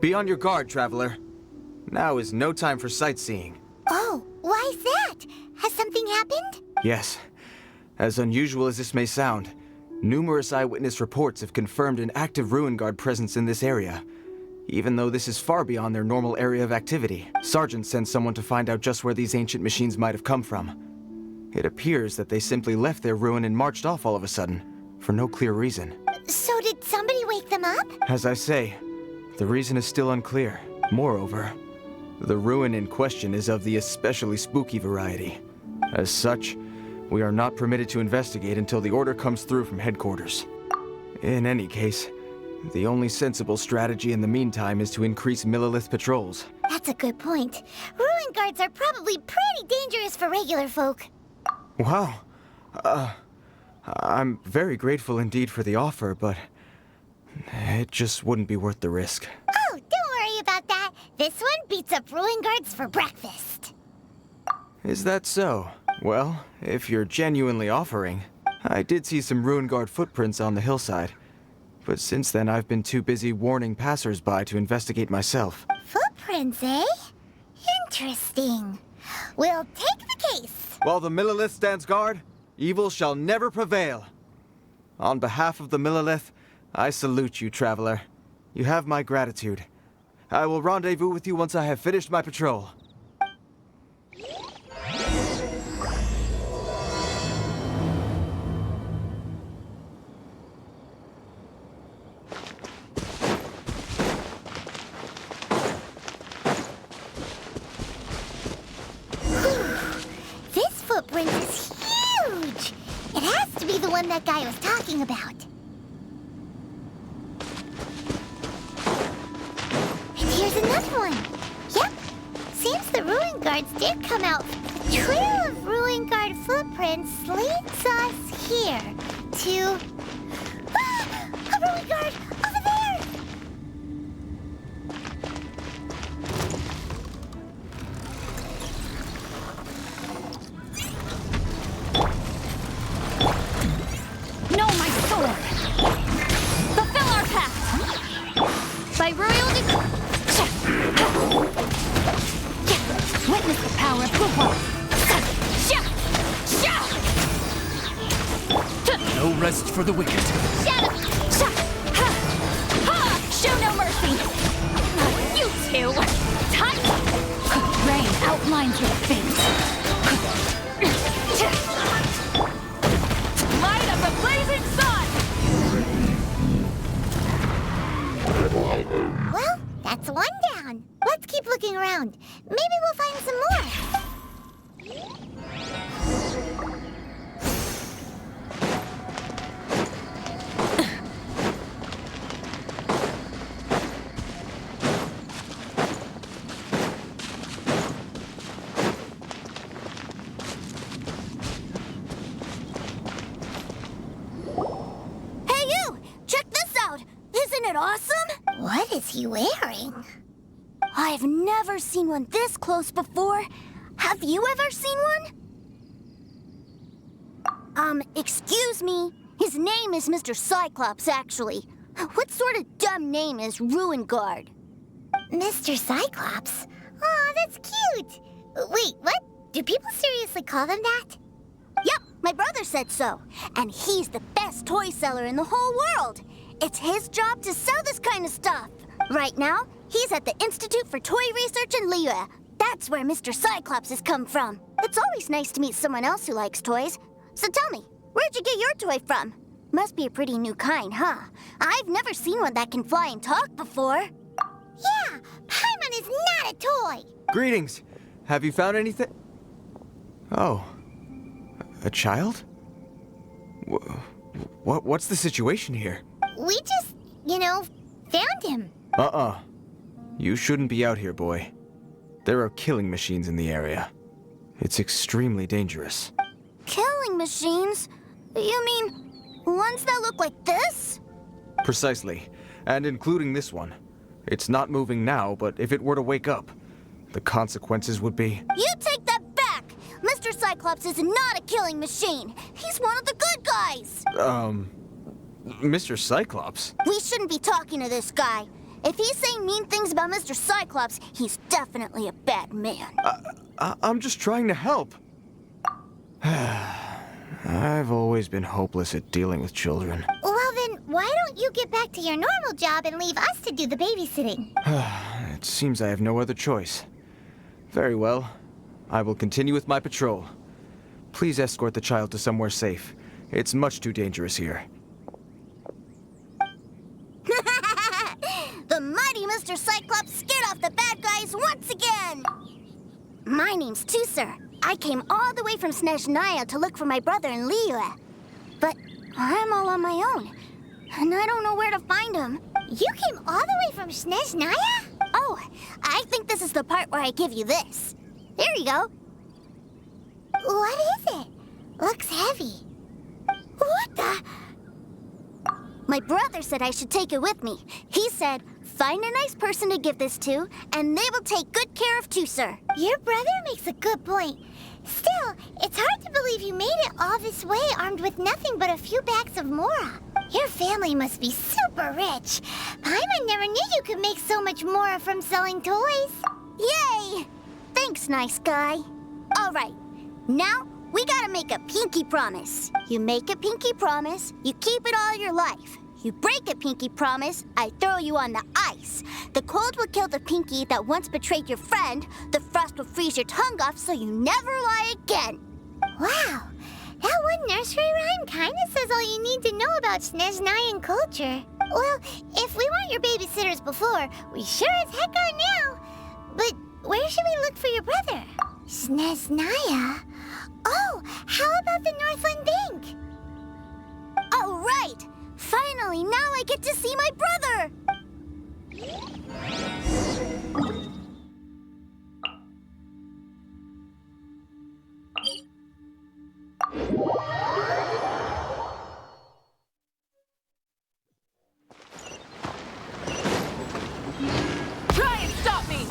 Be on your guard, traveler. Now is no time for sightseeing. Oh, why's that? Has something happened? Yes. As unusual as this may sound, numerous eyewitness reports have confirmed an active Ruin Guard presence in this area. Even though this is far beyond their normal area of activity, Sergeant sent someone to find out just where these ancient machines might have come from. It appears that they simply left their ruin and marched off all of a sudden, for no clear reason. So did somebody wake them up? As I say, the reason is still unclear. Moreover, the ruin in question is of the especially spooky variety. As such, we are not permitted to investigate until the order comes through from headquarters. In any case, the only sensible strategy in the meantime is to increase Millilith patrols. That's a good point. Ruin guards are probably pretty dangerous for regular folk. Wow. I'm very grateful indeed for the offer, but it just wouldn't be worth the risk. Oh, don't worry about that. This one beats up ruin guards for breakfast. Is that so? Well, if you're genuinely offering, I did see some Ruin Guard footprints on the hillside. But since then, I've been too busy warning passers-by to investigate myself. Footprints, eh? Interesting. We'll take the case. While the Millilith stands guard, evil shall never prevail. On behalf of the Millilith, I salute you, traveler. You have my gratitude. I will rendezvous with you once I have finished my patrol. This footprint is huge! It has to be the one that guy was talking about. And here's another one. Yep. Seems the Ruin Guards did come out. The trail of Ruin Guard footprints leads us here to... Ah! A Ruin Guard! Over there! No, my sword! Fulfill our pact! By royal witness the power of goodwill! No rest for the wicked. Show no mercy! You two! Time! Rain outlines your fate. Light of the blazing sun! Well, that's one down. Let's keep looking around. Maybe we'll find some more. Hey you! Check this out! Isn't it awesome? What is he wearing? I've never seen one this close before. Have you ever seen one? Excuse me. His name is Mr. Cyclops, actually. What sort of dumb name is Ruin Guard? Mr. Cyclops? Aw, that's cute. Wait, what? Do people seriously call them that? Yep, my brother said so. And he's the best toy seller in the whole world. It's his job to sell this kind of stuff. Right now, he's at the Institute for Toy Research in Liyue. That's where Mr. Cyclops has come from. It's always nice to meet someone else who likes toys. So tell me, where'd you get your toy from? Must be a pretty new kind, huh? I've never seen one that can fly and talk before. Yeah, Paimon is not a toy. Greetings! Have you found anything? Oh. A child? What's the situation here? We just, found him. You shouldn't be out here, boy. There are killing machines in the area. It's extremely dangerous. Killing machines? You mean Ones that look like this? Precisely, and including this one. It's not moving now, but if it were to wake up, the consequences would be... You take that back! Mr. Cyclops is not a killing machine. He's one of the good guys. Mr. Cyclops? We shouldn't be talking to this guy. If he's saying mean things about Mr. Cyclops, he's definitely a bad man. I'm just trying to help. I've always been hopeless at dealing with children. Well then, why don't you get back to your normal job and leave us to do the babysitting? It seems I have no other choice. Very well. I will continue with my patrol. Please escort the child to somewhere safe. It's much too dangerous here. The mighty Mr. Cyclops scared off the bad guys once again! My name's Teucer. I came all the way from Snezhnaya to look for my brother in Liyue. But I'm all on my own, and I don't know where to find him. You came all the way from Snezhnaya? Oh, I think this is the part where I give you this. Here you go. What is it? Looks heavy. What the? My brother said I should take it with me. He said, find a nice person to give this to, and they will take good care of Teucer. Your brother makes a good point. Still, it's hard to believe you made it all this way armed with nothing but a few bags of Mora. Your family must be super rich. Paimon never knew you could make so much Mora from selling toys. Yay! Thanks, nice guy. All right, now we gotta make a pinky promise. You make a pinky promise, you keep it all your life. You break a pinky promise, I throw you on the ice. The cold will kill the pinky that once betrayed your friend. The frost will freeze your tongue off so you never lie again. Wow, that one nursery rhyme kind of says all you need to know about Snezhnayan culture. Well, if we weren't your babysitters before, we sure as heck are now. But where should we look for your brother? Snezhnaya? Oh, how about the Northland Bank? All right! Finally, now I get to see my brother! Try and stop me!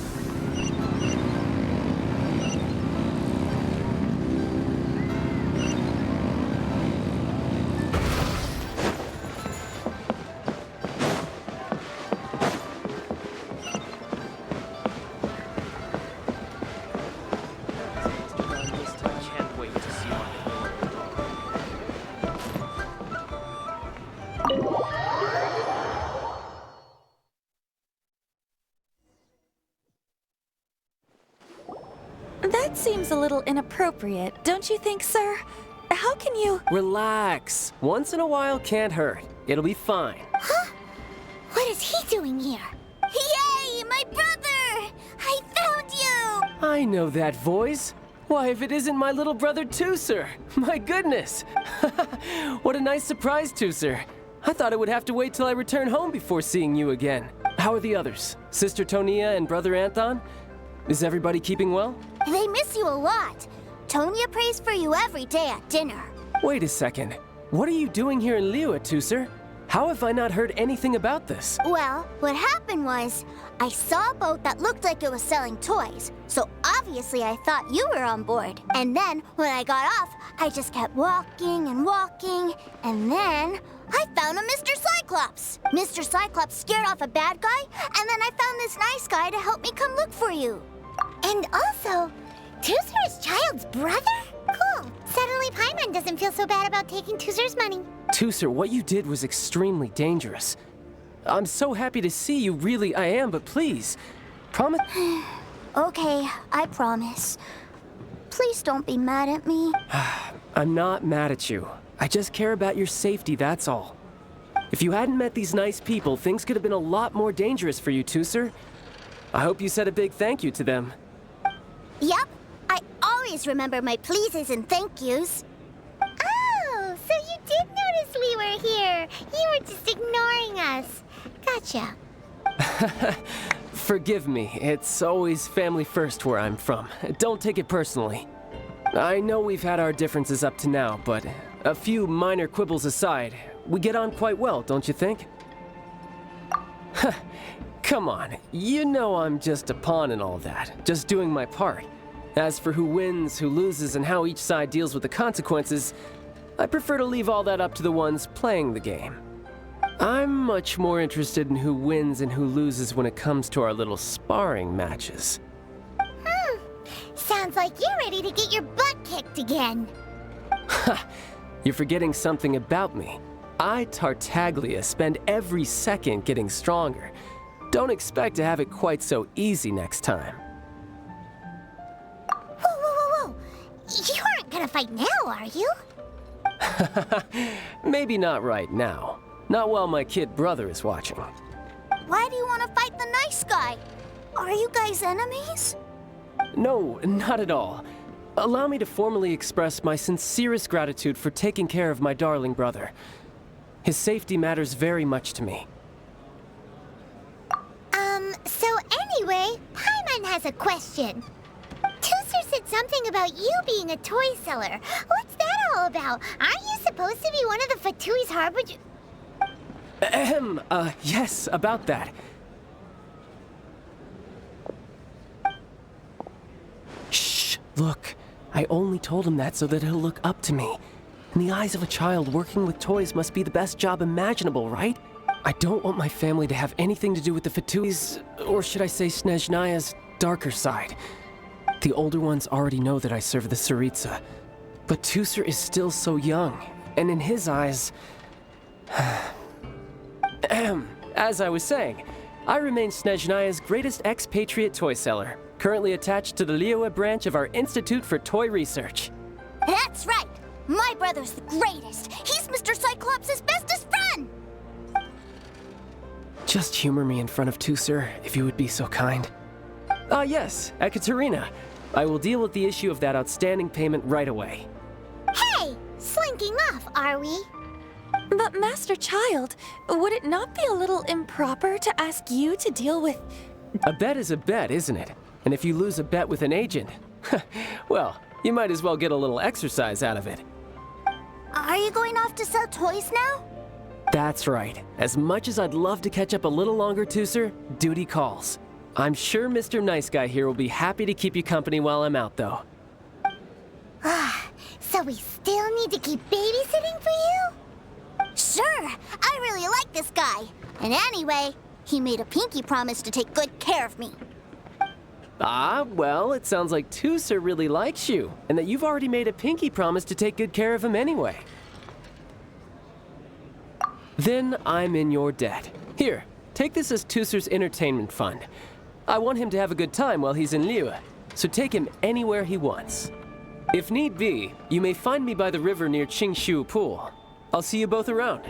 That seems a little inappropriate, don't you think, sir? How can you... Relax. Once in a while can't hurt. It'll be fine. Huh? What is he doing here? Yay, my brother! I found you! I know that voice. Why, if it isn't my little brother Teucer! My goodness! What a nice surprise, Teucer. I thought I would have to wait till I return home before seeing you again. How are the others? Sister Tonia and Brother Anton? Is everybody keeping well? They miss you a lot. Tonia prays for you every day at dinner. Wait a second. What are you doing here in Liyue, Teucer? How have I not heard anything about this? Well, what happened was, I saw a boat that looked like it was selling toys, so obviously I thought you were on board. And then, when I got off, I just kept walking and walking, and then I found a Mr. Cyclops. Mr. Cyclops scared off a bad guy, and then I found this nice guy to help me come look for you. And also, Teucer is Child's brother? Cool. Suddenly Paimon doesn't feel so bad about taking Teucer's money. Teucer, what you did was extremely dangerous. I'm so happy to see you, really I am, but please, promise... Okay, I promise. Please don't be mad at me. I'm not mad at you. I just care about your safety, that's all. If you hadn't met these nice people, things could have been a lot more dangerous for you, Teucer. I hope you said a big thank you to them. Yep, I always remember my pleases and thank yous. Oh, so you did notice we were here. You were just ignoring us. Gotcha. Forgive me, it's always family first where I'm from. Don't take it personally. I know we've had our differences up to now, but A few minor quibbles aside, we get on quite well, don't you think? Come on, you know I'm just a pawn in all that, just doing my part. As for who wins, who loses, and how each side deals with the consequences, I prefer to leave all that up to the ones playing the game. I'm much more interested in who wins and who loses when it comes to our little sparring matches. Sounds like you're ready to get your butt kicked again. Ha! You're forgetting something about me. I, Tartaglia, spend every second getting stronger. Don't expect to have it quite so easy next time. Whoa. You aren't gonna fight now, are you? Maybe not right now. Not while my kid brother is watching. Why do you want to fight the nice guy? Are you guys enemies? No, not at all. Allow me to formally express my sincerest gratitude for taking care of my darling brother. His safety matters very much to me. So anyway, Paimon has a question. Teucer said something about you being a toy seller. What's that all about? Aren't you supposed to be one of the Fatui's harbinger? Yes, about that. Shh, look. I only told him that so that he'll look up to me. In the eyes of a child, working with toys must be the best job imaginable, right? I don't want my family to have anything to do with the Fatui's, or should I say Snezhnaya's, darker side. The older ones already know that I serve the Tsaritsa, but Teucer is still so young, and in his eyes... As I was saying, I remain Snezhnaya's greatest expatriate toy seller, currently attached to the Liyue branch of our Institute for Toy Research. That's right! My brother's the greatest! He's Mr. Cyclops' bestest friend! Just humor me in front of Teucer, if you would be so kind. Yes, Ekaterina. I will deal with the issue of that outstanding payment right away. Hey, slinking off, are we? But Master Child, would it not be a little improper to ask you to deal with... A bet is a bet, isn't it? And if you lose a bet with an agent, well, you might as well get a little exercise out of it. Are you going off to sell toys now? That's right. As much as I'd love to catch up a little longer, Teucer, duty calls. I'm sure Mr. Nice Guy here will be happy to keep you company while I'm out, though. So we still need to keep babysitting for you? Sure! I really like this guy. And anyway, he made a pinky promise to take good care of me. Well, it sounds like Teucer really likes you, and that you've already made a pinky promise to take good care of him anyway. Then I'm in your debt. Here, take this as Teucer's entertainment fund. I want him to have a good time while he's in Liyue, so take him anywhere he wants. If need be, you may find me by the river near Qingshu Pool. I'll see you both around.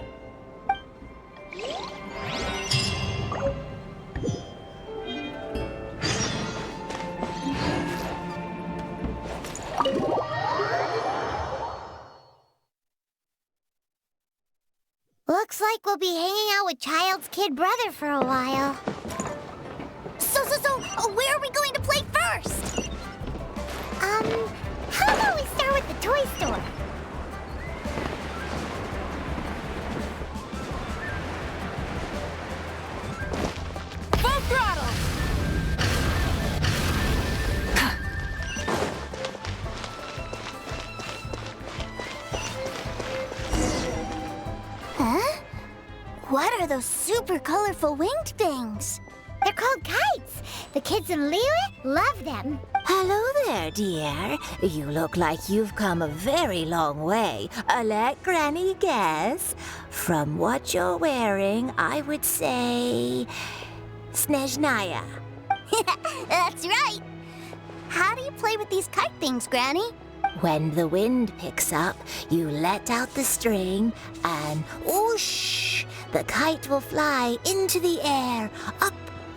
Looks like we'll be hanging out with Child's kid brother for a while. So, where are we going to play first? How about we start with the toy store? Full throttle! Huh? What are those super colorful winged things? They're called kites. The kids in Liyue love them. Hello there, dear. You look like you've come a very long way. Let Granny guess. From what you're wearing, I would say... Snezhnaya. That's right. How do you play with these kite things, Granny? When the wind picks up, you let out the string and whoosh! The kite will fly into the air, up,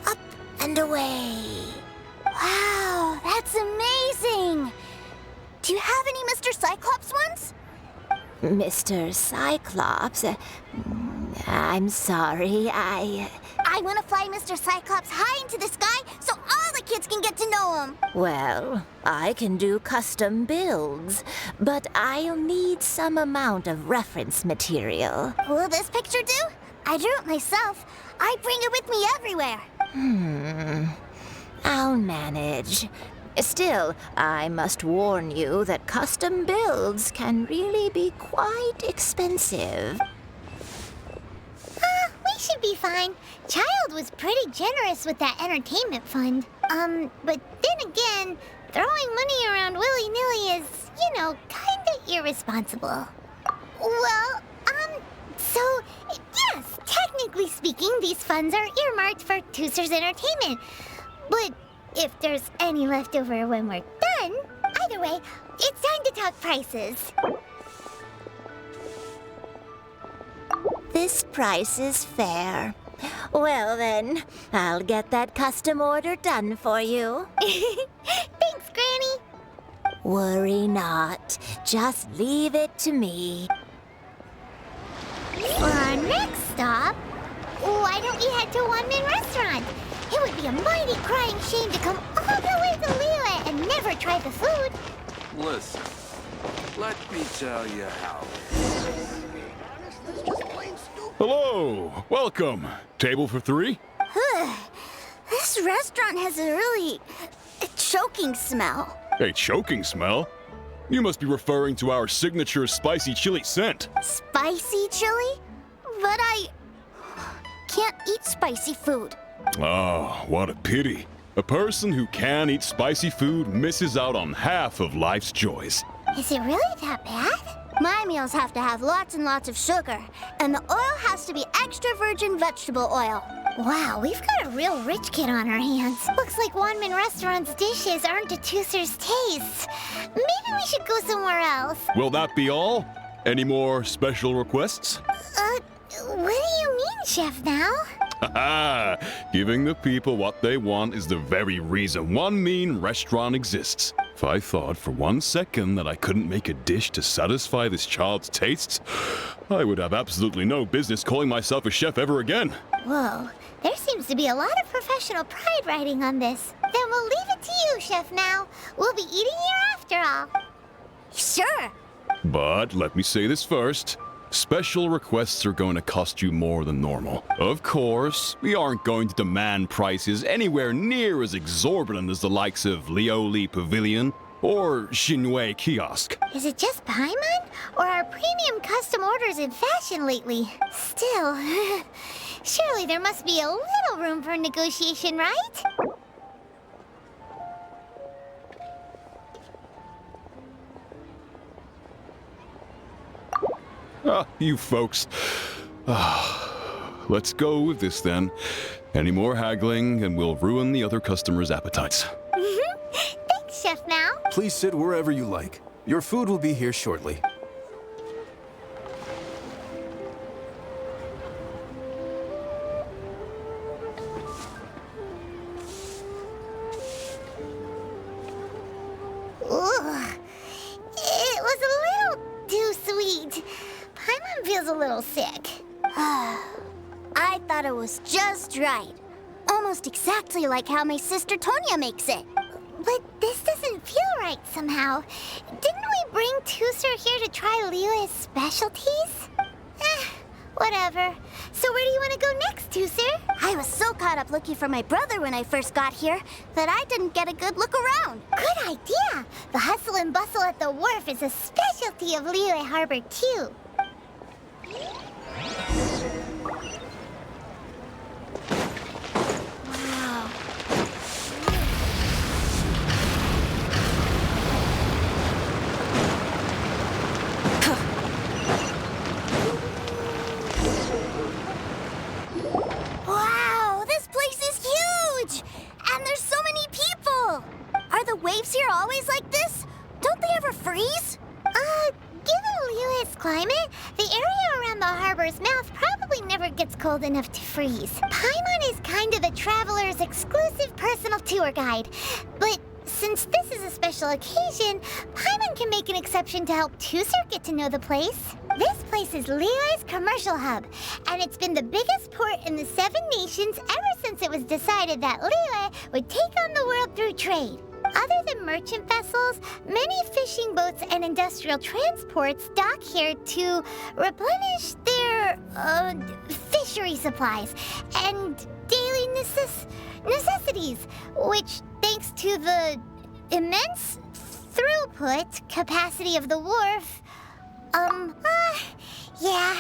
up, and away. Wow, that's amazing! Do you have any Mr. Cyclops ones? Mr. Cyclops? I'm sorry, I want to fly Mr. Cyclops high into the sky so all the kids can get to know him. Well, I can do custom builds, but I'll need some amount of reference material. Will this picture do? I drew it myself. I bring it with me everywhere. I'll manage. Still, I must warn you that custom builds can really be quite expensive. We should be fine. Child was pretty generous with that entertainment fund. But then again, throwing money around willy-nilly is, kinda irresponsible. Well, so, yes, technically speaking, these funds are earmarked for Teucer's entertainment. But if there's any left over when we're done, either way, it's time to talk prices. This price is fair. Well then, I'll get that custom order done for you. Thanks, Granny. Worry not. Just leave it to me. For our next stop, why don't we head to One-Man Restaurant? It would be a mighty crying shame to come all the way to Liyue and never try the food. Listen, let me tell you how. Hello, welcome. Table for 3? This restaurant has a really choking smell. A choking smell? You must be referring to our signature spicy chili scent. Spicy chili? But I can't eat spicy food. Oh, what a pity. A person who can eat spicy food misses out on half of life's joys. Is it really that bad? My meals have to have lots and lots of sugar, and the oil has to be extra virgin vegetable oil. Wow, we've got a real rich kid on our hands. Looks like One-Man Restaurant's dishes aren't to Teucer's taste. Maybe we should go somewhere else. Will that be all? Any more special requests? What do you mean, Chef, now? Haha! Giving the people what they want is the very reason One Mean Restaurant exists. If I thought for 1 second that I couldn't make a dish to satisfy this child's tastes, I would have absolutely no business calling myself a chef ever again. Whoa, there seems to be a lot of professional pride riding on this. Then we'll leave it to you, Chef, now. We'll be eating here after all. Sure. But let me say this first. Special requests are going to cost you more than normal. Of course, we aren't going to demand prices anywhere near as exorbitant as the likes of Liyue Pavilion or Shinwei Kiosk. Is it just Paimon? Or are premium custom orders in fashion lately? Still, surely there must be a little room for negotiation, right? You folks. Let's go with this then. Any more haggling and we'll ruin the other customers' appetites. Thanks, Chef, now. Please sit wherever you like. Your food will be here shortly. Ugh. It was a little too sweet. Paimon feels a little sick. I thought it was just right. Almost exactly like how my sister Tonya makes it. But this doesn't feel right somehow. Didn't we bring Teucer here to try Liyue's specialties? Whatever. So where do you want to go next, Teucer? I was so caught up looking for my brother when I first got here that I didn't get a good look around. Good idea. The hustle and bustle at the wharf is a specialty of Liyue Harbor, too. Wow. Wow, this place is huge! And there's so many people! Are the waves here always like this? Don't they ever freeze? Given Liyue's climate, the area around the harbor's mouth probably never gets cold enough to freeze. Paimon is kind of the traveler's exclusive personal tour guide. But since this is a special occasion, Paimon Paimon can make an exception to help Teucer get to know the place. This place is Liyue's commercial hub, and it's been the biggest port in the Seven Nations ever since it was decided that Liyue would take on the world through trade. Other than merchant vessels, many fishing boats and industrial transports dock here to replenish their, fishery supplies and daily necessities, which, thanks to the immense throughput capacity of the wharf, yeah.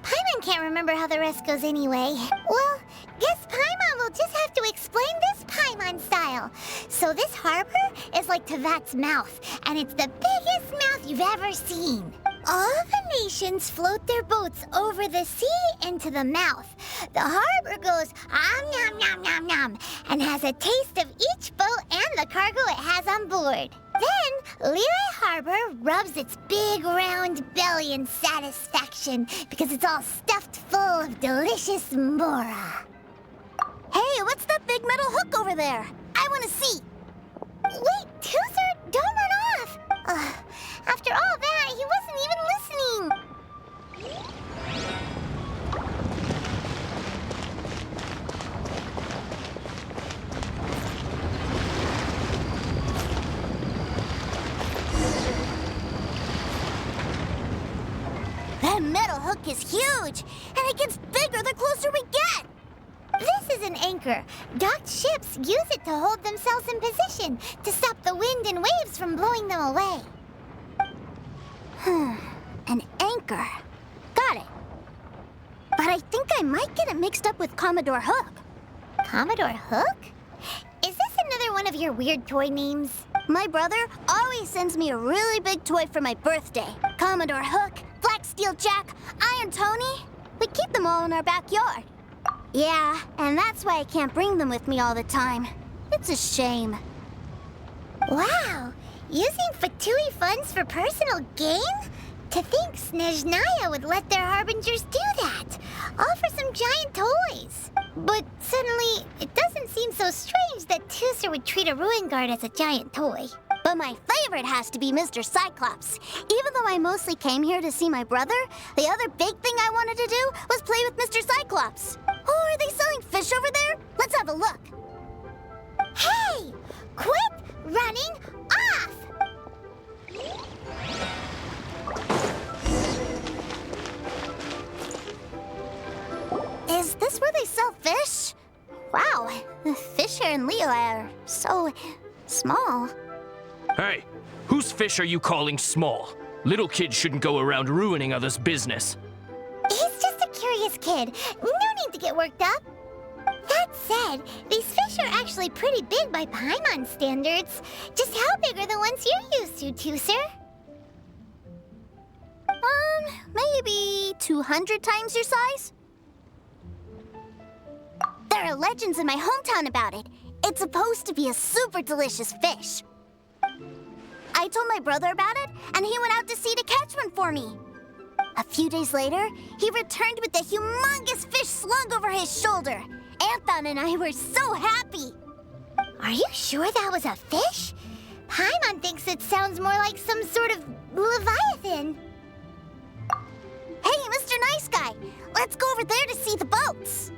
Paimon can't remember how the rest goes anyway. Well, guess Paimon will just have to explain this Paimon style. So this harbor is like Tevat's mouth, and it's the biggest mouth you've ever seen. All the nations float their boats over the sea into the mouth. The harbor goes nom nom nom nom and has a taste of each boat and the cargo it has on board. Then, Liyue Harbor rubs its big round belly in satisfaction because it's all stuffed full of delicious mora. Hey, what's that big metal hook over there? I want to see. Wait, Teucer, don't run off! After all that, he wasn't even listening. That metal hook is huge, and it gets bigger the closer we get. This is an anchor. Docked ships use it to hold themselves in position to stop the wind and waves from blowing them away. An anchor. Got it. But I think I might get it mixed up with Commodore Hook. Commodore Hook? Is this another one of your weird toy names? My brother always sends me a really big toy for my birthday. Commodore Hook, Black Steel Jack, Iron Tony. We keep them all in our backyard. Yeah, and that's why I can't bring them with me all the time. It's a shame. Wow! Using Fatui funds for personal gain? To think Snezhnaya would let their harbingers do that! All for some giant toys! But suddenly, it doesn't seem so strange that Teucer would treat a ruin guard as a giant toy. But my favorite has to be Mr. Cyclops. Even though I mostly came here to see my brother, the other big thing I wanted to do was play with Mr. Cyclops. Oh, are they selling fish over there? Let's have a look. Hey! Quit running off! Is this where they sell fish? Wow, the fish here in Liyue are so small. Hey, whose fish are you calling small? Little kids shouldn't go around ruining others' business. He's just a curious kid. No need to get worked up. That said, these fish are actually pretty big by Paimon standards. Just how big are the ones you're used to, Teucer? Maybe 200 times your size? There are legends in my hometown about it. It's supposed to be a super delicious fish. I told my brother about it, and he went out to sea to catch one for me. A few days later, he returned with a humongous fish slung over his shoulder. Anthon and I were so happy. Are you sure that was a fish? Paimon thinks it sounds more like some sort of leviathan. Hey, Mr. Nice Guy, let's go over there to see the boats.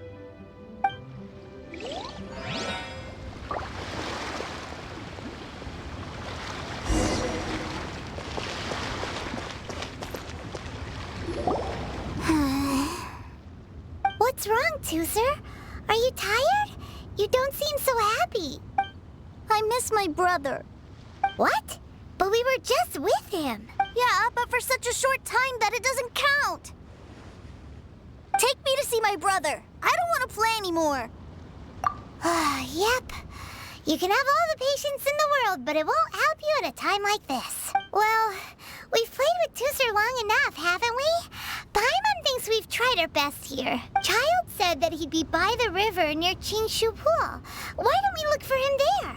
What's wrong, Teucer? Are you tired? You don't seem so happy. I miss my brother. What? But we were just with him. Yeah, but for such a short time that it doesn't count. Take me to see my brother. I don't want to play anymore. Yep. You can have all the patience in the world, but it won't help you at a time like this. Well, we've played with Teucer long enough, haven't we? Paimon thinks we've tried our best here. Child said that he'd be by the river near Chinshu Pool. Why don't we look for him there?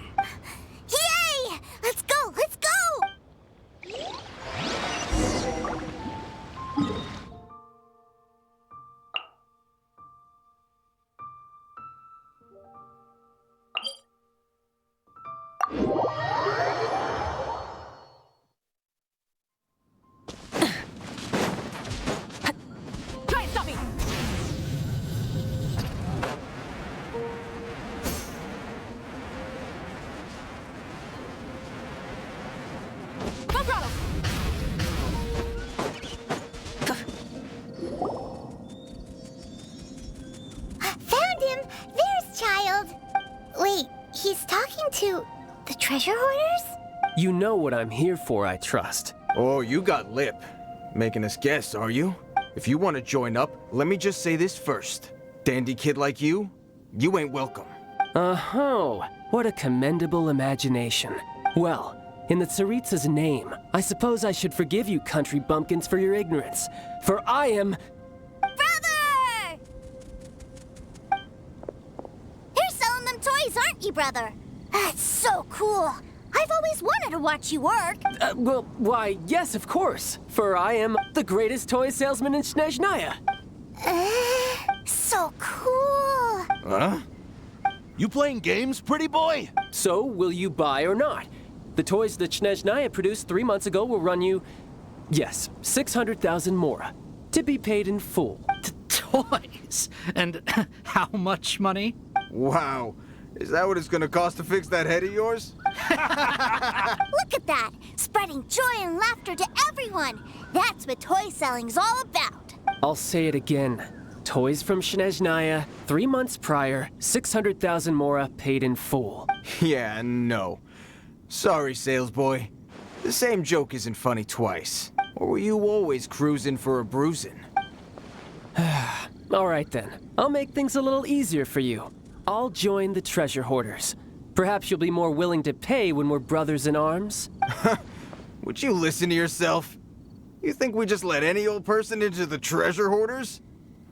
Yay! Let's go! Let's go! treasure hoarders? You know what I'm here for, I trust. Oh, you got lip. Making us guess, are you? If you want to join up, let me just say this first. Dandy kid like you ain't welcome. Oh, what a commendable imagination. Well, in the Tsaritsa's name, I suppose I should forgive you country bumpkins for your ignorance. For I am... Brother! You're selling them toys, aren't you, brother? That's so cool. I've always wanted to watch you work. Well, why, yes, of course. For I am the greatest toy salesman in Snezhnaya. So cool. Huh? You playing games, pretty boy? So, will you buy or not? The toys that Snezhnaya produced 3 months ago will run you, yes, 600,000 mora, to be paid in full. Toys? And how much money? Wow. Is that what it's gonna cost to fix that head of yours? Look at that, spreading joy and laughter to everyone. That's what toy selling's all about. I'll say it again. Toys from Snezhnaya, 3 months prior, 600,000 mora paid in full. Yeah, no. Sorry, sales boy. The same joke isn't funny twice. Or were you always cruising for a bruising? All right then, I'll make things a little easier for you. I'll join the treasure hoarders. Perhaps you'll be more willing to pay when we're brothers in arms? Would you listen to yourself? You think we just let any old person into the treasure hoarders?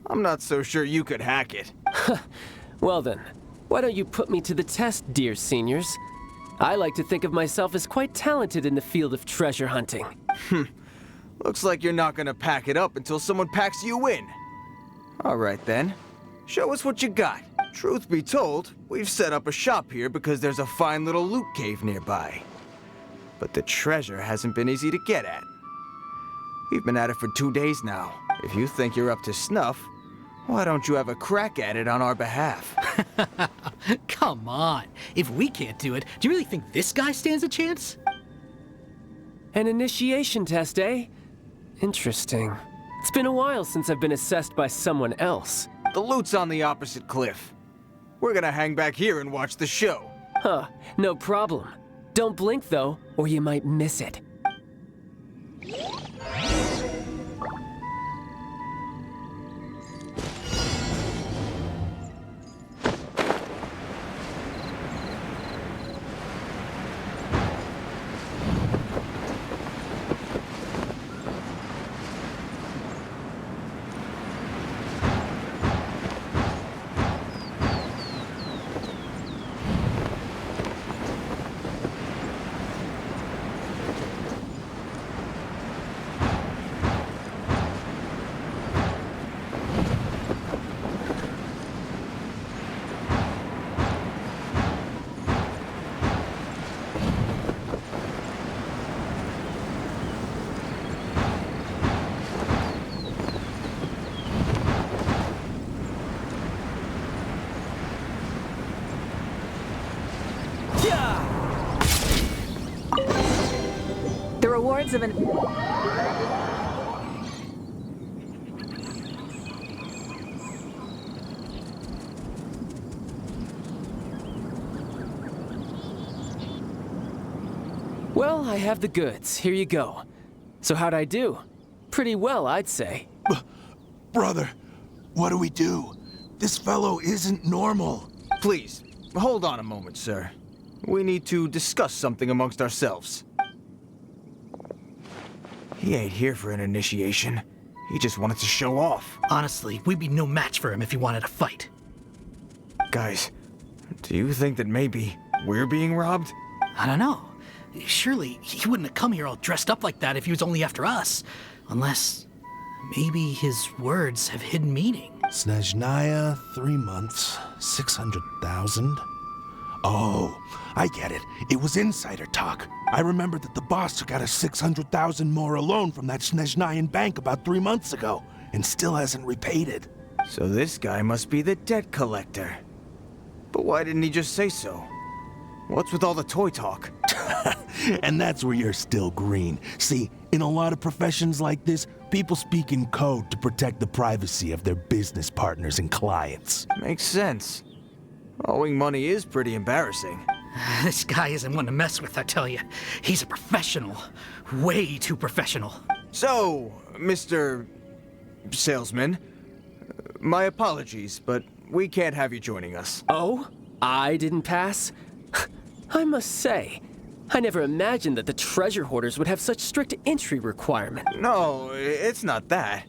I'm not so sure you could hack it. Well then, why don't you put me to the test, dear seniors? I like to think of myself as quite talented in the field of treasure hunting. Looks like you're not gonna pack it up until someone packs you in. All right then, show us what you got. Truth be told, we've set up a shop here because there's a fine little loot cave nearby. But the treasure hasn't been easy to get at. We've been at it for 2 days now. If you think you're up to snuff, why don't you have a crack at it on our behalf? Come on. If we can't do it, do you really think this guy stands a chance? An initiation test, eh? Interesting. It's been a while since I've been assessed by someone else. The loot's on the opposite cliff. We're gonna hang back here and watch the show. Huh, no problem. Don't blink though, or you might miss it. The rewards of an... Well, I have the goods. Here you go. So how'd I do? Pretty well, I'd say. Brother, what do we do? This fellow isn't normal. Please, hold on a moment, sir. We need to discuss something amongst ourselves. He ain't here for an initiation. He just wanted to show off. Honestly, we'd be no match for him if he wanted to fight. Guys, do you think that maybe we're being robbed? I don't know. Surely he wouldn't have come here all dressed up like that if he was only after us. Unless maybe his words have hidden meaning. Snezhnaya, 3 months, 600,000. Oh, I get it. It was insider talk. I remember that the boss took out a 600,000 more loan from that Snezhnayan bank about 3 months ago, and still hasn't repaid it. So this guy must be the debt collector. But why didn't he just say so? What's with all the toy talk? And that's where you're still green. See, in a lot of professions like this, people speak in code to protect the privacy of their business partners and clients. Makes sense. Owing money is pretty embarrassing. This guy isn't one to mess with, I tell you. He's a professional. Way too professional. So, Mr. Salesman, my apologies, but we can't have you joining us. Oh? I didn't pass? I must say, I never imagined that the treasure hoarders would have such strict entry requirements. No, it's not that.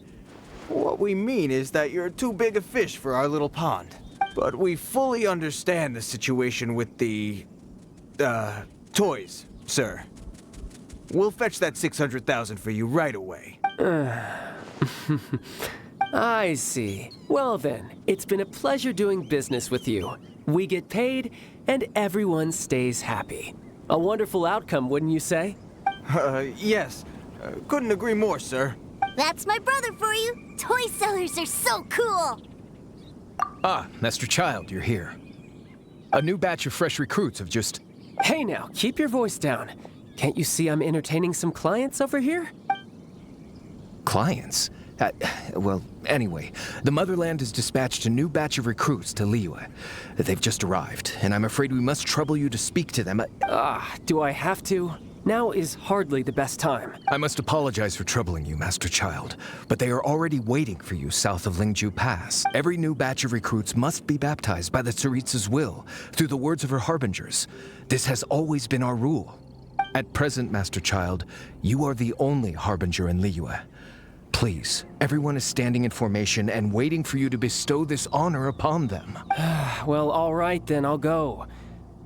What we mean is that you're too big a fish for our little pond. But we fully understand the situation with the, toys, sir. We'll fetch that 600,000 for you right away. I see. Well then, it's been a pleasure doing business with you. We get paid, and everyone stays happy. A wonderful outcome, wouldn't you say? Yes. Couldn't agree more, sir. That's my brother for you. Toy sellers are so cool. Ah, Master Child, you're here. A new batch of fresh recruits have just... Hey now, keep your voice down. Can't you see I'm entertaining some clients over here? Clients? Well, anyway, the Motherland has dispatched a new batch of recruits to Liyue. They've just arrived, and I'm afraid we must trouble you to speak to them. Do I have to? Now is hardly the best time. I must apologize for troubling you, Master Child, but they are already waiting for you south of Lingju Pass. Every new batch of recruits must be baptized by the Tsaritsa's will, through the words of her harbingers. This has always been our rule. At present, Master Child, you are the only harbinger in Liyue. Please, everyone is standing in formation and waiting for you to bestow this honor upon them. Well, all right then, I'll go.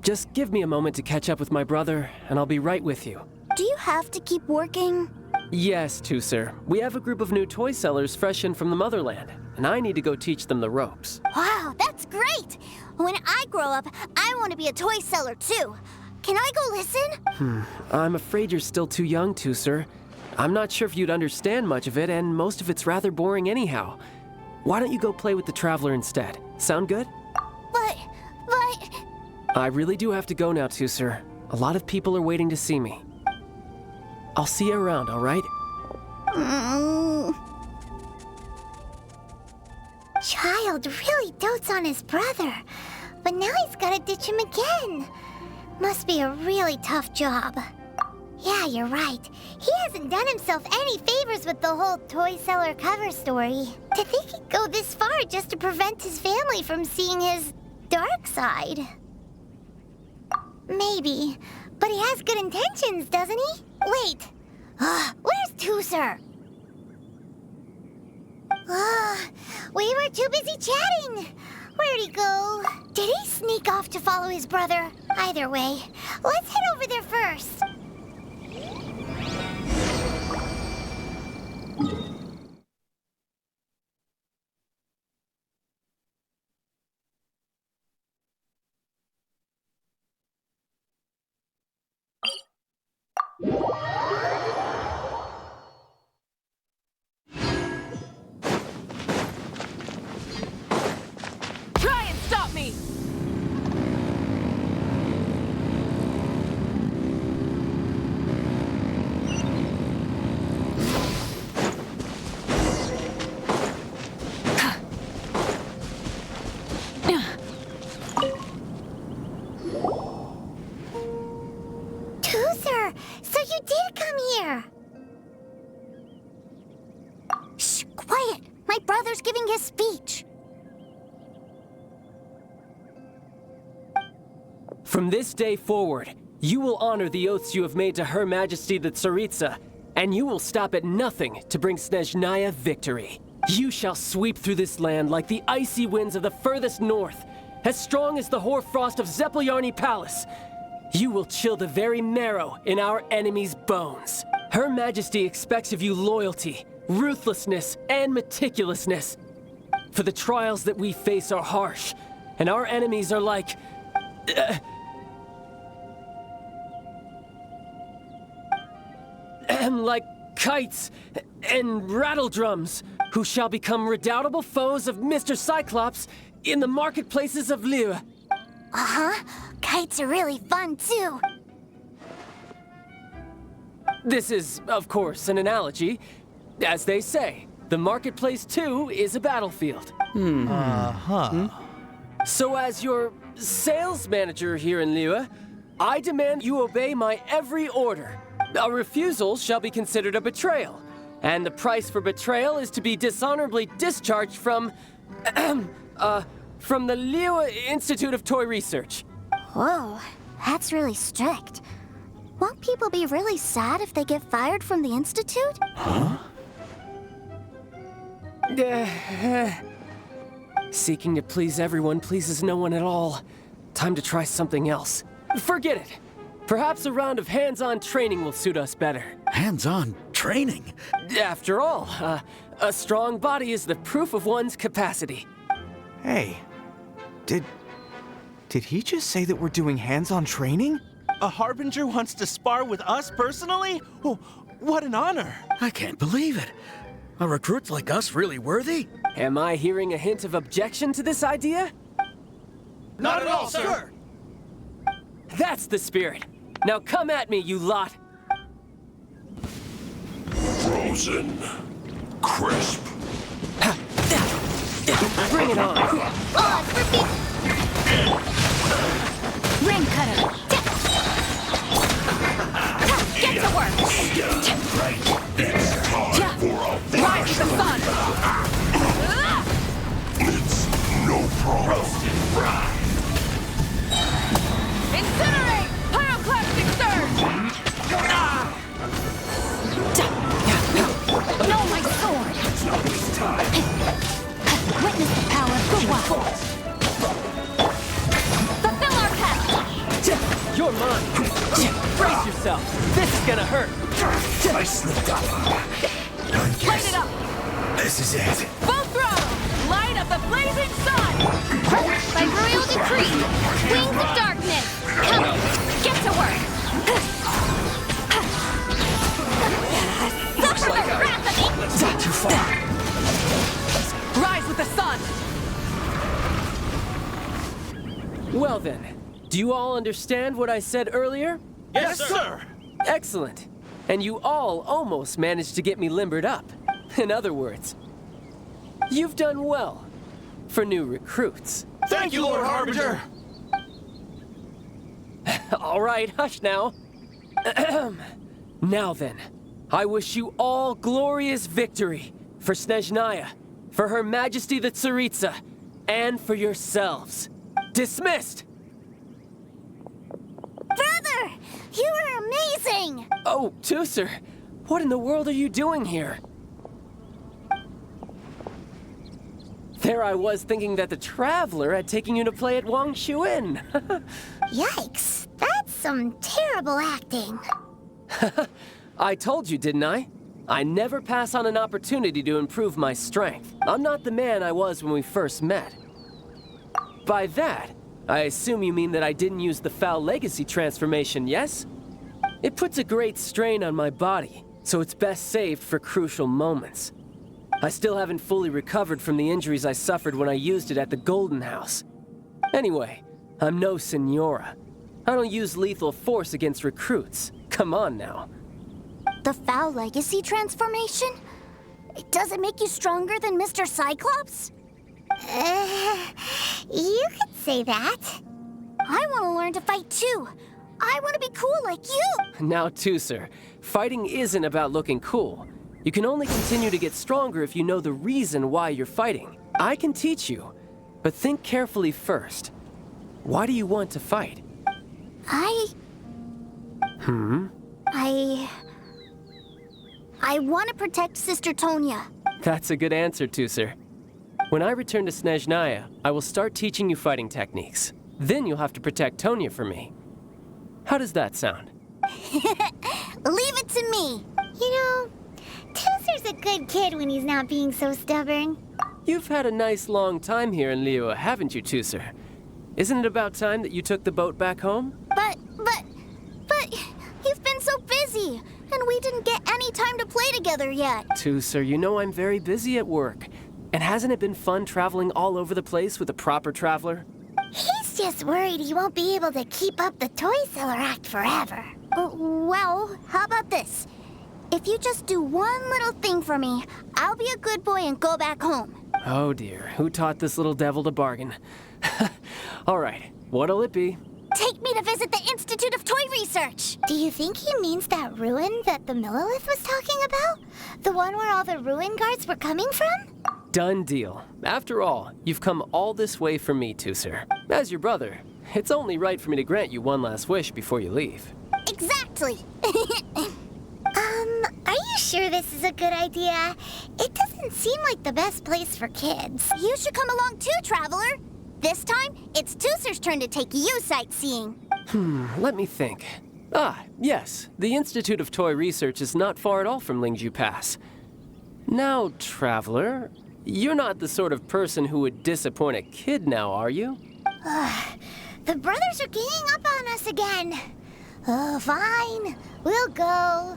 Just give me a moment to catch up with my brother, and I'll be right with you. Do you have to keep working? Yes, Teucer. We have a group of new toy sellers fresh in from the Motherland, and I need to go teach them the ropes. Wow, that's great! When I grow up, I want to be a toy seller too. Can I go listen? I'm afraid you're still too young, Teucer. I'm not sure if you'd understand much of it, and most of it's rather boring anyhow. Why don't you go play with the Traveler instead? Sound good? But... I really do have to go now, Teucer. A lot of people are waiting to see me. I'll see you around, all right? Child really dotes on his brother, but now he's gotta ditch him again. Must be a really tough job. Yeah, you're right. He hasn't done himself any favors with the whole toy seller cover story. To think he'd go this far just to prevent his family from seeing his dark side. Maybe, but he has good intentions, doesn't he? Wait, where's Teucer? We were too busy chatting. Where'd he go? Did he sneak off to follow his brother? Either way, let's head over there first. Try and stop me! Teucer, so you did come here. Shh, quiet! My brother's giving his speech. From this day forward, you will honor the oaths you have made to Her Majesty the Tsaritsa, and you will stop at nothing to bring Snezhnaya victory. You shall sweep through this land like the icy winds of the furthest north, as strong as the hoarfrost of Zeppeljärni Palace. You will chill the very marrow in our enemies' bones. Her Majesty expects of you loyalty, ruthlessness, and meticulousness. For the trials that we face are harsh, and our enemies are like... like kites and rattle drums, who shall become redoubtable foes of Mr. Cyclops in the marketplaces of Liyue. Kites are really fun too. This is, of course, an analogy. As they say, the marketplace too is a battlefield. So as your sales manager here in Liyue, I demand you obey my every order. A refusal shall be considered a betrayal, and the price for betrayal is to be dishonorably discharged from the Liyue Institute of Toy Research. Whoa, that's really strict. Won't people be really sad if they get fired from the Institute? Huh? Seeking to please everyone pleases no one at all. Time to try something else. Forget it. Perhaps a round of hands-on training will suit us better. Hands-on training? After all, a strong body is the proof of one's capacity. Hey, did he just say that we're doing hands-on training? A Harbinger wants to spar with us personally? Oh, what an honor! I can't believe it. Are recruits like us really worthy? Am I hearing a hint of objection to this idea? Not at all, sir! That's the spirit. Now come at me, you lot! Frozen. Crisp. Bring it on! Ring cutter. Get to work. Rise with the sun. It's no problem. Incinerate! Pyroclastic surge! No, my sword! Witness the power of the wild. Fulfill our pact! You're mine! Brace yourself! This is gonna hurt! I slipped up. Light it up! This is it. Full throttle! Light of the blazing sun! By royal decree, wings of darkness! Come on, get to work! Suffer the wrath of the... Not too far! Rise with the sun! Well then, do you all understand what I said earlier? Yes, sir! Excellent. And you all almost managed to get me limbered up. In other words, you've done well for new recruits. Thank you, Lord Harbinger! All right, hush now. Now then, I wish you all glorious victory for Snezhnaya, for Her Majesty the Tsaritsa, and for yourselves. Dismissed! Brother! You are amazing! Oh, Teucer, what in the world are you doing here? There I was thinking that the Traveler had taken you to play at Wang Xuan. Yikes, that's some terrible acting. I told you, didn't I? I never pass on an opportunity to improve my strength. I'm not the man I was when we first met. By that, I assume you mean that I didn't use the Foul Legacy transformation, yes? It puts a great strain on my body, so it's best saved for crucial moments. I still haven't fully recovered from the injuries I suffered when I used it at the Golden House. Anyway, I'm no Senora. I don't use lethal force against recruits. Come on now. The Foul Legacy transformation? Does it make you stronger than Mr. Cyclops? You could say that. I want to learn to fight too. I want to be cool like you. Now, Teucer, fighting isn't about looking cool. You can only continue to get stronger if you know the reason why you're fighting. I can teach you, but think carefully first. Why do you want to fight? I want to protect Sister Tonya. That's a good answer, Teucer. When I return to Snezhnaya, I will start teaching you fighting techniques. Then you'll have to protect Tonya for me. How does that sound? Leave it to me. You know, Teucer's a good kid when he's not being so stubborn. You've had a nice long time here in Liyue, haven't you, Teucer? Isn't it about time that you took the boat back home? But you've been so busy, and we didn't get any time to play together yet. Teucer, you know I'm very busy at work. And hasn't it been fun traveling all over the place with a proper traveler? He's just worried he won't be able to keep up the toy seller act forever. Well, how about this? If you just do one little thing for me, I'll be a good boy and go back home. Oh dear, who taught this little devil to bargain? All right, what'll it be? Take me to visit the Institute of Toy Research! Do you think he means that ruin that the Millilith was talking about? The one where all the ruin guards were coming from? Done deal. After all, you've come all this way for me, Teucer. As your brother, it's only right for me to grant you one last wish before you leave. Exactly! Are you sure this is a good idea? It doesn't seem like the best place for kids. You should come along too, Traveler! This time, it's Teucer's turn to take you sightseeing. Let me think. Yes, the Institute of Toy Research is not far at all from Lingju Pass. Now, Traveler, you're not the sort of person who would disappoint a kid now, are you? The brothers are ganging up on us again. Oh, fine. We'll go.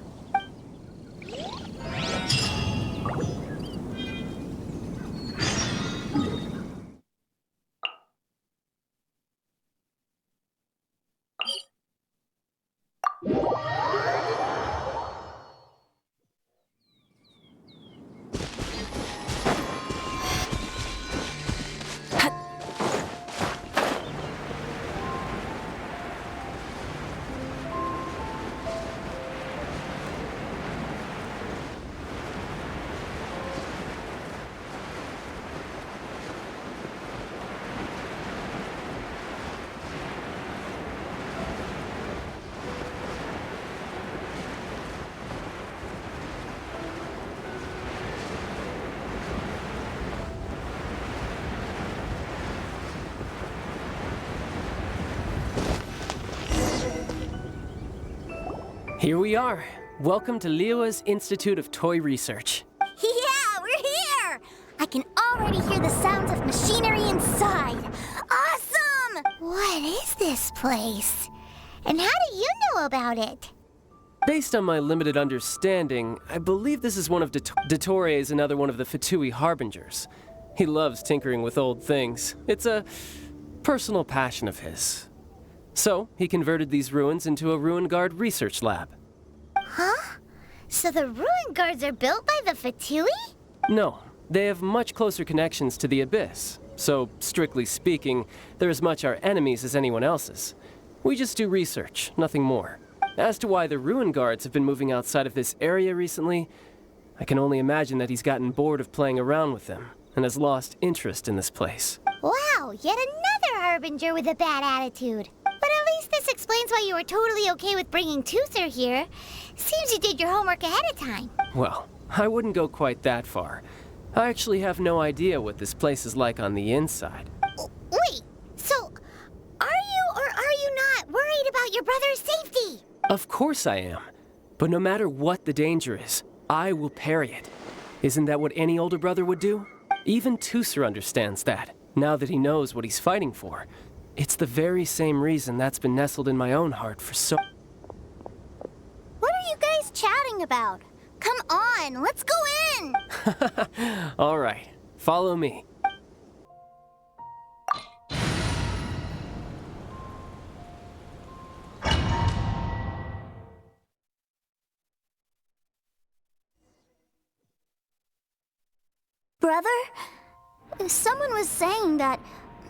Here we are. Welcome to Liyue's Institute of Toy Research. Yeah, we're here! I can already hear the sounds of machinery inside. Awesome! What is this place? And how do you know about it? Based on my limited understanding, I believe this is one of Detore's another one of the F2P harbingers. He loves tinkering with old things. It's a personal passion of his. So, he converted these ruins into a Ruin Guard research lab. Huh? So the ruin guards are built by the F2P? No, they have much closer connections to the Abyss. So, strictly speaking, they're as much our enemies as anyone else's. We just do research, nothing more. As to why the Ruin Guards have been moving outside of this area recently, I can only imagine that he's gotten bored of playing around with them and has lost interest in this place. Wow, yet another harbinger with a bad attitude. But at least this explains why you were totally okay with bringing Teucer here. Seems you did your homework ahead of time. Well, I wouldn't go quite that far. I actually have no idea what this place is like on the inside. Wait, so are you or are you not worried about your brother's safety? Of course I am. But no matter what the danger is, I will parry it. Isn't that what any older brother would do? Even Teucer understands that, now that he knows what he's fighting for. It's the very same reason that's been nestled in my own heart for so... What are you guys chatting about? Come on, let's go in! All right, follow me. Brother, someone was saying that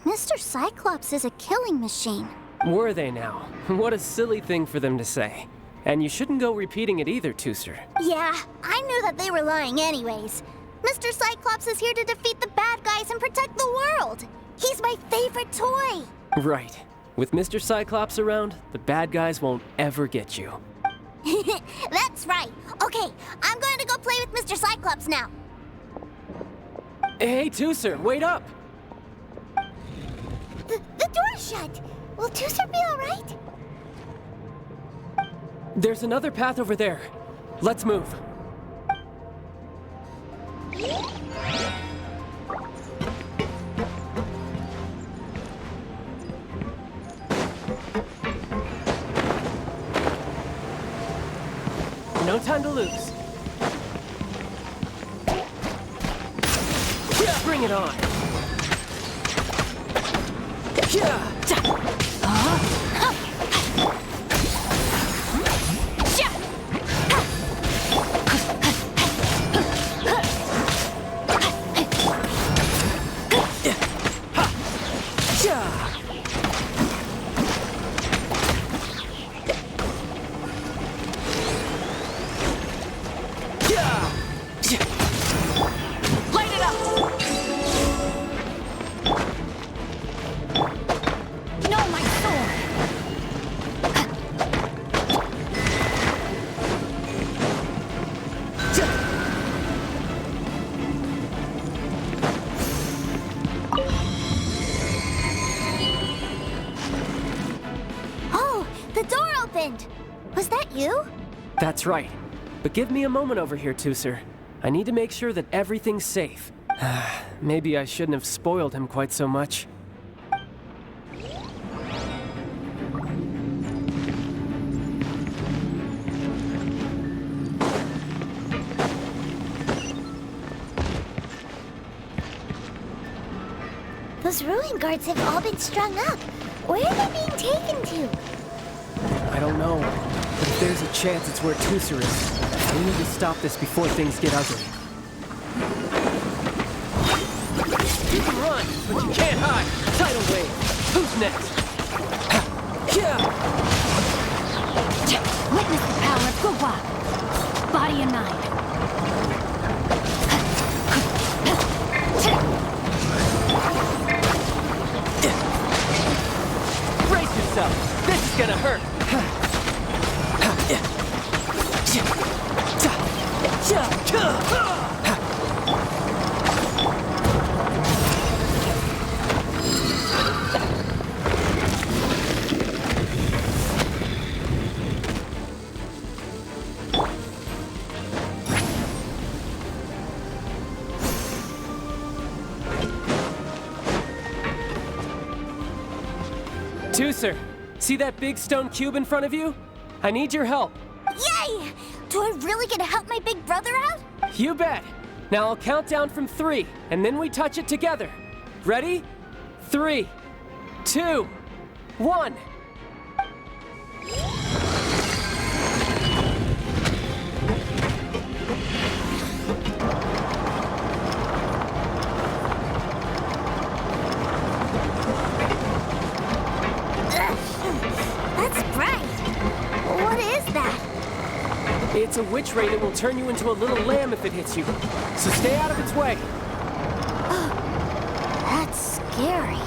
Mr. Cyclops is a killing machine. Were they now? What a silly thing for them to say. And you shouldn't go repeating it either, Teucer. Yeah, I knew that they were lying anyways. Mr. Cyclops is here to defeat the bad guys and protect the world. He's my favorite toy. Right. With Mr. Cyclops around, the bad guys won't ever get you. That's right. Okay, I'm going to go play with Mr. Cyclops now. Hey, Teucer, wait up! The door's shut. Will Teucer be all right? There's another path over there. Let's move. No time to lose. Bring it on. That's right. But give me a moment over here, Teucer. I need to make sure that everything's safe. Maybe I shouldn't have spoiled him quite so much. Those ruin guards have all been strung up. Where are they being taken to? I don't know, but if there's a chance it's where Teucer is, we need to stop this before things get ugly. You can run, but you can't hide. Tidal wave. Who's next? Witness the power of Guwa. Body and mind. Brace yourself. This is gonna hurt. Teucer, see that big stone cube in front of you? I need your help. Yay! Do I really get to help my big brother out? You bet. Now I'll count down from 3, and then we touch it together. Ready? 3, 2, 1. That's bright. What is that? It's a witch ray that will turn you into a little lamb if it hits you. So stay out of its way. That's scary.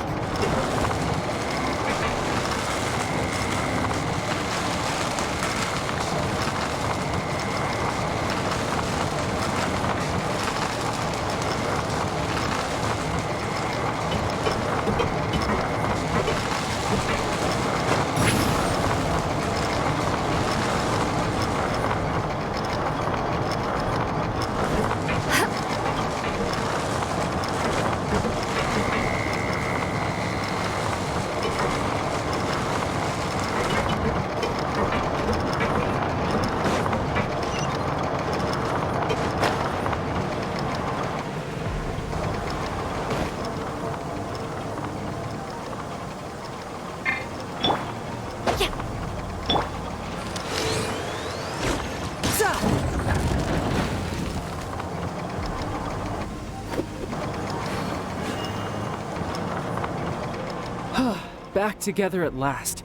Back together at last.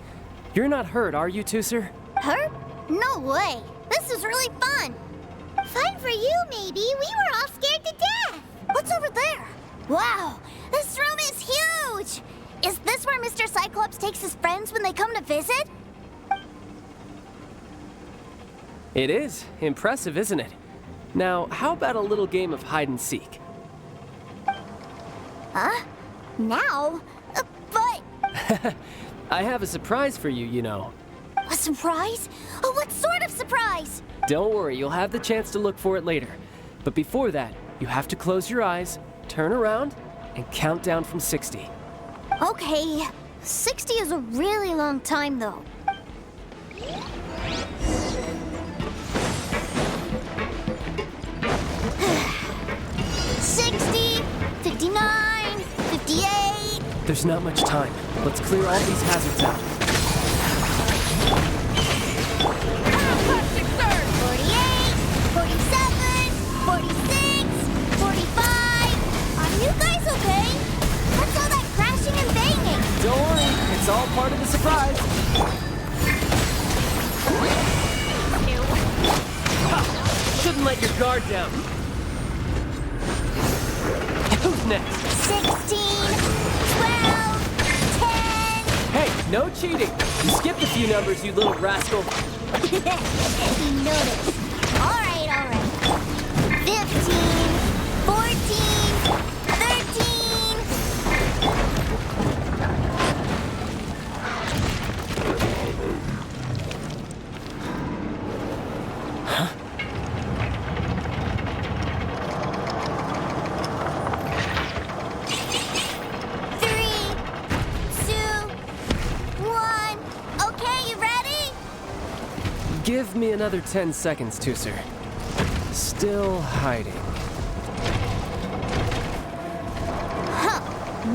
You're not hurt, are you, Teucer? Hurt? No way. This is really fun. Fun for you, maybe. We were all scared to death. What's over there? Wow, this room is huge. Is this where Mr. Cyclops takes his friends when they come to visit? It is. Impressive, isn't it? Now, how about a little game of hide and seek? Huh? Now? But... I have a surprise for you, you know. A surprise? Oh, what sort of surprise? Don't worry, you'll have the chance to look for it later. But before that, you have to close your eyes, turn around, and count down from 60. Okay, 60 is a really long time, though. 60, 59, 58. There's not much time. Let's clear all these hazards out. 48, 47, 46, 45. Are you guys okay? What's all that crashing and banging? Don't worry, it's all part of the surprise. Ha! Shouldn't let your guard down. Who's next? 16, 12, 10. Hey, no cheating. You skipped a few numbers, you little rascal. He noticed. All right. 15, 14, 13. Give me another 10 seconds, Teucer. Still hiding. Huh.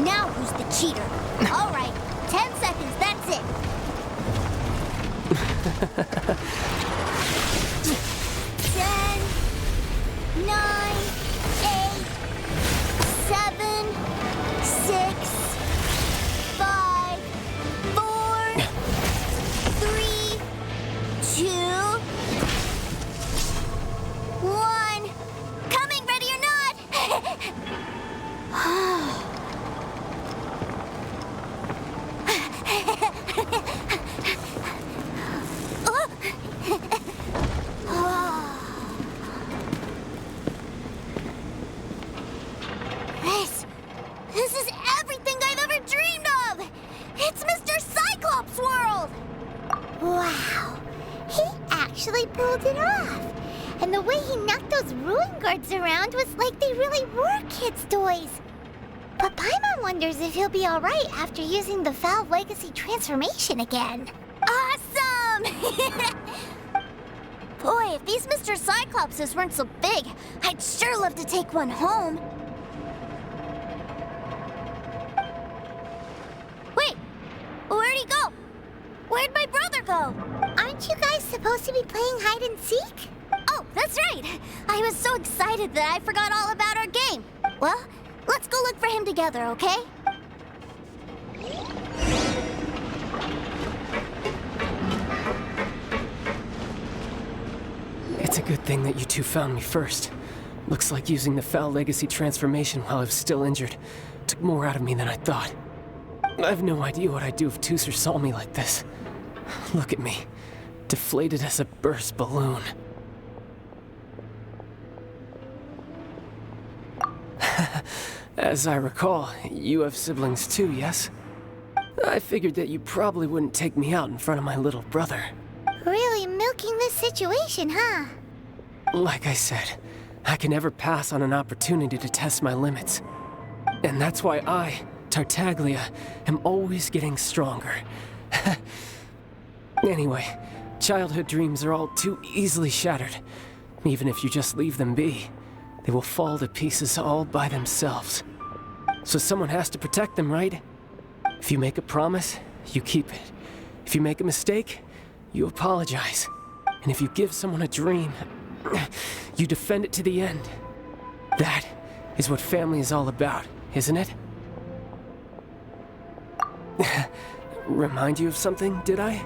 Now who's the cheater? All right, 10 seconds, that's it. 10, 9, 8, 7, 6, 5, 4, 3, 2, 1. Coming, ready or not? This is everything I've ever dreamed of! It's Mr. Cyclops' world! Wow, he actually pulled it off. And the way he knocked those ruin guards around was like they really were kids' toys. But Paimon wonders if he'll be alright after using the Valve Legacy transformation again. Awesome! Boy, if these Mr. Cyclopses weren't so big, I'd sure love to take one home. Wait, where'd he go? Where'd my brother go? Aren't you guys supposed to be playing hide and seek? Oh, that's right. I was so excited that I forgot all about our game. Well, let's go look for him together, okay? It's a good thing that you two found me first. Looks like using the Foul Legacy transformation while I was still injured took more out of me than I thought. I have no idea what I'd do if Teucer saw me like this. Look at me, deflated as a burst balloon. As I recall, you have siblings too, yes? I figured that you probably wouldn't take me out in front of my little brother. Really milking this situation, huh? Like I said, I can never pass on an opportunity to test my limits. And that's why I, Tartaglia, am always getting stronger. Anyway, childhood dreams are all too easily shattered. Even if you just leave them be, they will fall to pieces all by themselves. So someone has to protect them, right? If you make a promise, you keep it. If you make a mistake, you apologize. And if you give someone a dream, you defend it to the end. That is what family is all about, isn't it? Remind you of something, did I?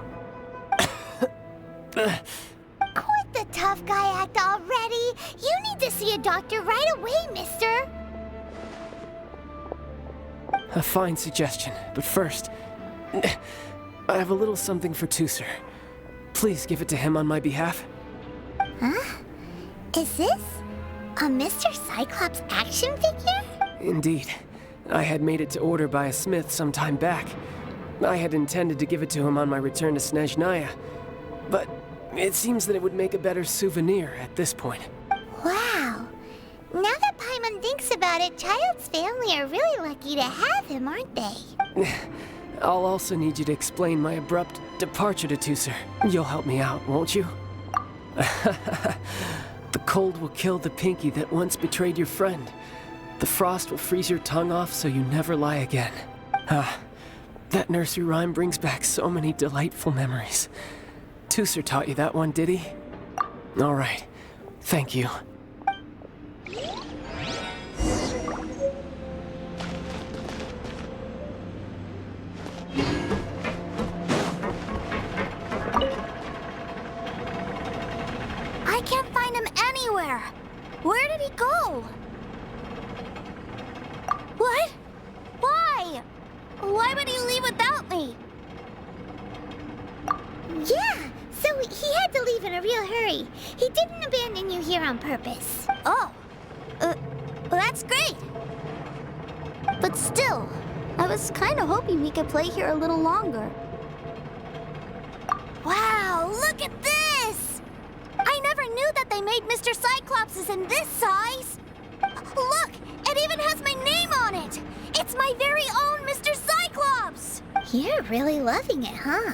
Quit the tough guy act already! You need to see a doctor right away, mister! A fine suggestion, but first, I have a little something for Teucer. Please give it to him on my behalf. Huh? Is this a Mr. Cyclops action figure? Indeed. I had made it to order by a smith some time back. I had intended to give it to him on my return to Snezhnaya, but it seems that it would make a better souvenir at this point. Wow. Now that Paimon thinks about it, Child's family are really lucky to have him, aren't they? I'll also need you to explain my abrupt departure to Teucer. You'll help me out, won't you? The cold will kill the pinky that once betrayed your friend. The frost will freeze your tongue off so you never lie again. That nursery rhyme brings back so many delightful memories. Teucer taught you that one, did he? All right. Thank you. I can't find him anywhere. Where did he go? What? Why? Why would he leave without me? Yeah, so he had to leave in a real hurry. He didn't abandon you here on purpose. Oh, well, that's great. But still, I was kind of hoping we could play here a little longer. Wow, look at this! I never knew that they made Mr. Cyclopses in this size. Look, it even has my name on it. It's my very own Mr. Cyclops. You're really loving it, huh?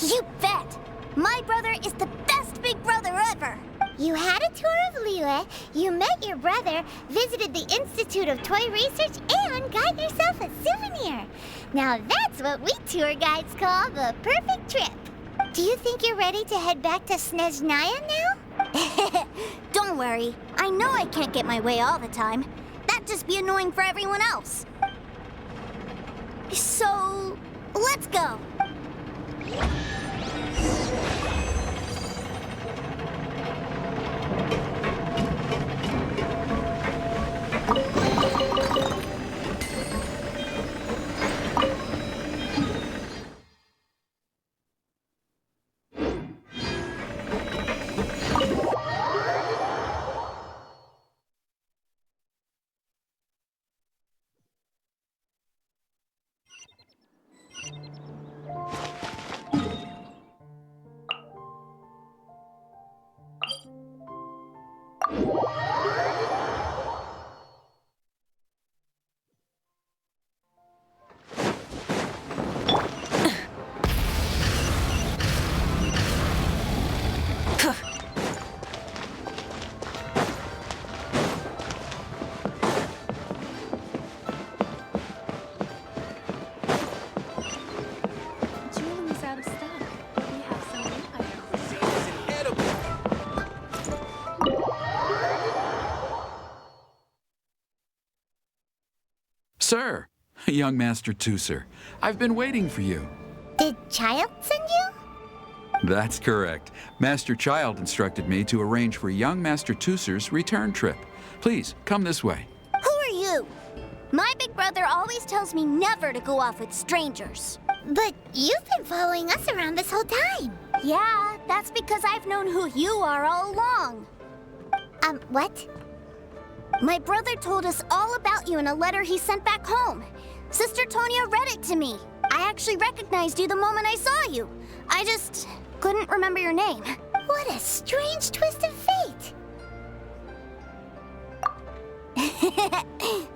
You bet! My brother is the best big brother ever. You had a tour of Liyue, you met your brother, visited the Institute of Toy Research, and got yourself a souvenir. Now that's what we tour guides call the perfect trip. Do you think you're ready to head back to Snezhnaya now? Don't worry. I know I can't get my way all the time. That'd just be annoying for everyone else. So, let's go. Sir, young Master Teucer, I've been waiting for you. Did Child send you? That's correct. Master Child instructed me to arrange for young Master Teucer's return trip. Please, come this way. Who are you? My big brother always tells me never to go off with strangers. But you've been following us around this whole time. Yeah, that's because I've known who you are all along. What? My brother told us all about you in a letter he sent back home. Sister Tonya read it to me. I actually recognized you the moment I saw you. I just couldn't remember your name. What a strange twist of fate.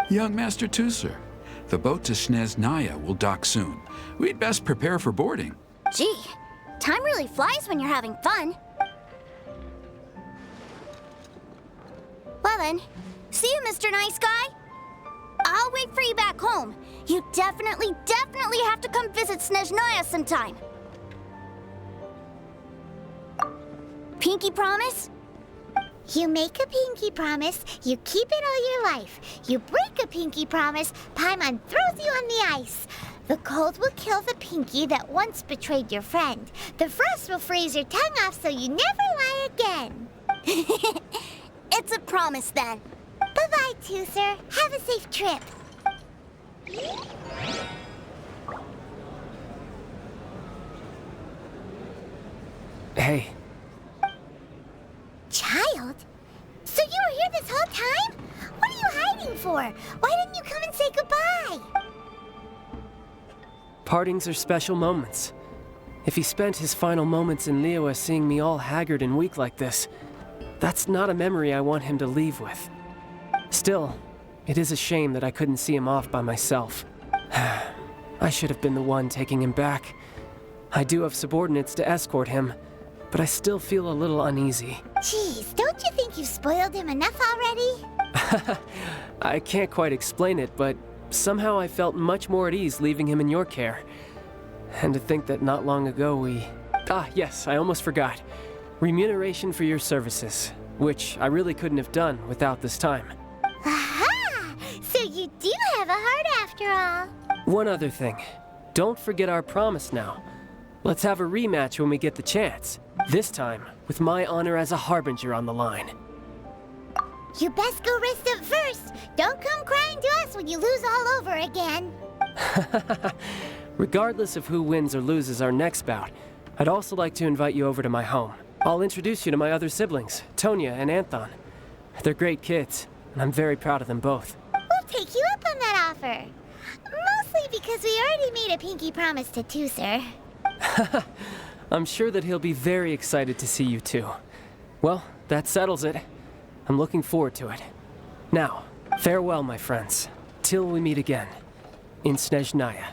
Young Master Teucer, the boat to Snezhnaya will dock soon. We'd best prepare for boarding. Gee, time really flies when you're having fun. Well then, see you, Mr. Nice Guy. I'll wait for you back home. You definitely have to come visit Snezhnaya sometime. Pinky promise? You make a pinky promise, you keep it all your life. You break a pinky promise, Paimon throws you on the ice. The cold will kill the pinky that once betrayed your friend. The frost will freeze your tongue off so you never lie again. It's a promise then. Bye-bye, Teucer. Have a safe trip. Hey. Child? So you were here this whole time? What are you hiding for? Why didn't you come and say goodbye? Partings are special moments. If he spent his final moments in Liyue seeing me all haggard and weak like this, that's not a memory I want him to leave with. Still, it is a shame that I couldn't see him off by myself. I should have been the one taking him back. I do have subordinates to escort him, but I still feel a little uneasy. Jeez, don't you think you've spoiled him enough already? I can't quite explain it, but somehow I felt much more at ease leaving him in your care. And to think that not long ago we... yes, I almost forgot. Remuneration for your services, which I really couldn't have done without this time. Aha! So you do have a heart after all. One other thing. Don't forget our promise now. Let's have a rematch when we get the chance. This time, with my honor as a harbinger on the line. You best go rest up first. Don't come crying to us when you lose all over again. Regardless of who wins or loses our next bout, I'd also like to invite you over to my home. I'll introduce you to my other siblings, Tonya and Anthon. They're great kids, and I'm very proud of them both. We'll take you up on that offer. Mostly because we already made a pinky promise to Teucer. I'm sure that he'll be very excited to see you too. Well, that settles it. I'm looking forward to it. Now, farewell, my friends. Till we meet again. In Snezhnaya.